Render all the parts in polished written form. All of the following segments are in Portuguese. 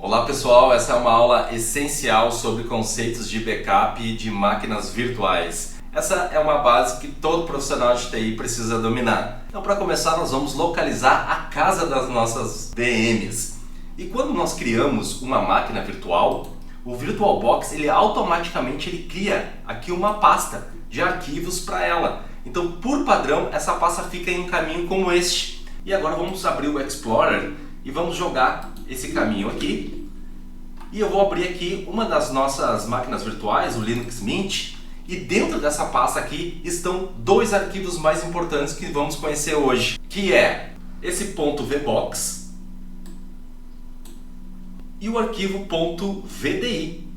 Olá pessoal, essa é uma aula essencial sobre conceitos de backup de máquinas virtuais. Essa é uma base que todo profissional de TI precisa dominar. Então, para começar, nós vamos localizar a casa das nossas VMs. E quando nós criamos uma máquina virtual, o VirtualBox automaticamente cria aqui uma pasta de arquivos para ela. Então, por padrão, essa pasta fica em um caminho como este. E agora vamos abrir o Explorer e vamos jogar esse caminho aqui. E eu vou abrir aqui uma das nossas máquinas virtuais, o Linux Mint. E dentro dessa pasta aqui estão dois arquivos mais importantes que vamos conhecer hoje, que é esse .vbox e o arquivo .vdi.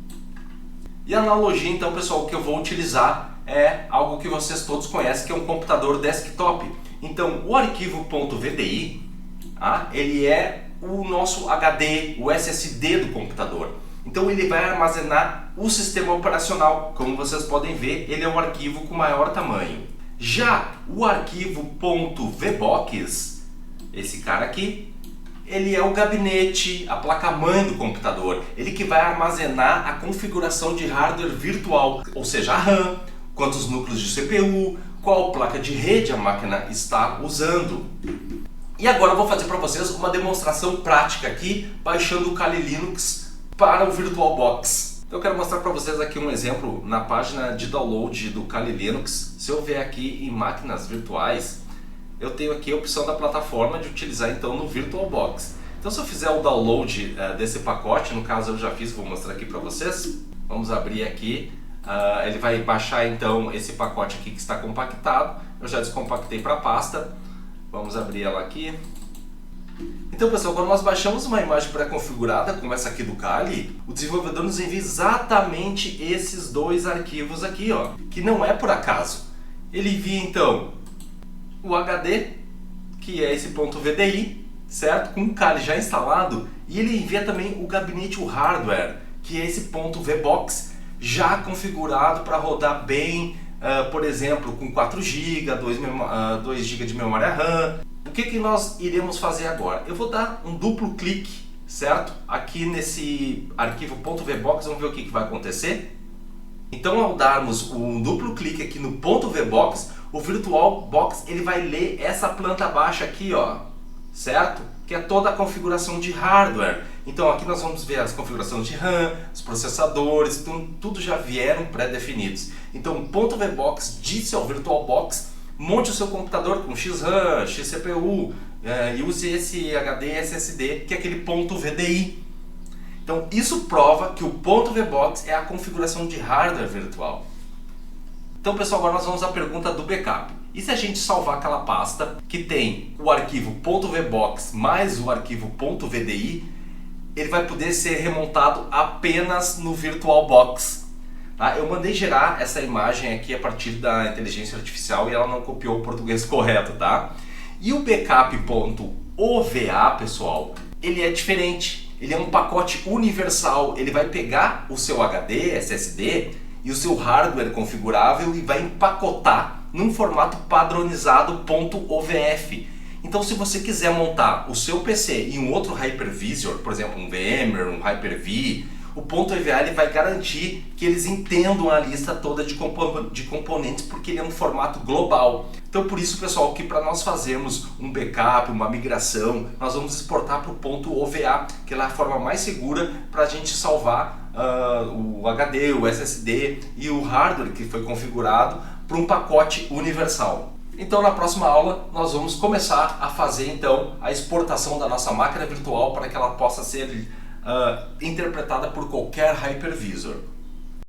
E a analogia, então, pessoal, que eu vou utilizar é algo que vocês todos conhecem, que é um computador desktop. Então, o arquivo .vdi, ele é o nosso HD, o SSD do computador. Então ele vai armazenar o sistema operacional. Como vocês podem ver, ele é um arquivo com maior tamanho. Já o arquivo .vbox, esse cara aqui, ele é o gabinete, a placa-mãe do computador. Ele que vai armazenar a configuração de hardware virtual, ou seja, a RAM, quantos núcleos de CPU, qual placa de rede a máquina está usando. E agora eu vou fazer para vocês uma demonstração prática aqui, baixando o Kali Linux para o VirtualBox. Então eu quero mostrar para vocês aqui um exemplo na página de download do Kali Linux. Se eu vier aqui em máquinas virtuais, eu tenho aqui a opção da plataforma de utilizar então no VirtualBox. Então se eu fizer o download desse pacote, no caso eu já fiz, vou mostrar aqui para vocês. Vamos abrir aqui, ele vai baixar então esse pacote aqui que está compactado. Eu já descompactei para a pasta. Vamos abrir ela aqui. Então pessoal, quando nós baixamos uma imagem pré-configurada como essa aqui do Kali, o desenvolvedor nos envia exatamente esses dois arquivos aqui, que não é por acaso. Ele envia então o HD, que é esse .vdi, certo? Com o Kali já instalado, e ele envia também o gabinete, o hardware, que é esse .vbox, já configurado para rodar bem, por exemplo, com 4 GB, 2 GB de memória RAM. O que nós iremos fazer agora? Eu vou dar um duplo clique, certo? Aqui nesse arquivo .vbox, vamos ver o que vai acontecer. Então, ao darmos um duplo clique aqui no .vbox, o VirtualBox ele vai ler essa planta baixa aqui, certo? Que é toda a configuração de hardware. Então aqui nós vamos ver as configurações de RAM, os processadores, tudo já vieram pré-definidos. Então o .vbox disse ao VirtualBox: monte o seu computador com XRAM, XCPU, e use esse HD SSD, que é aquele .vdi. Então isso prova que o .vbox é a configuração de hardware virtual. Então pessoal, agora nós vamos à pergunta do backup. E se a gente salvar aquela pasta que tem o arquivo .vbox mais o arquivo .vdi, ele vai poder ser remontado apenas no VirtualBox. Eu mandei gerar essa imagem aqui a partir da inteligência artificial e ela não copiou o português correto, tá? E o backup.ova, pessoal, ele é diferente. Ele é um pacote universal. Ele vai pegar o seu HD, SSD e o seu hardware configurável e vai empacotar num formato padronizado .ovf. Então se você quiser montar o seu PC em um outro hypervisor, por exemplo um VMware, um Hyper-V, o .ova ele vai garantir que eles entendam a lista toda de componentes, porque ele é um formato global. Então por isso, pessoal, que para nós fazermos um backup, uma migração, nós vamos exportar para o .ova, que é a forma mais segura para a gente salvar o HD, o SSD e o hardware que foi configurado para um pacote universal. Então na próxima aula nós vamos começar a fazer então a exportação da nossa máquina virtual para que ela possa ser interpretada por qualquer hypervisor.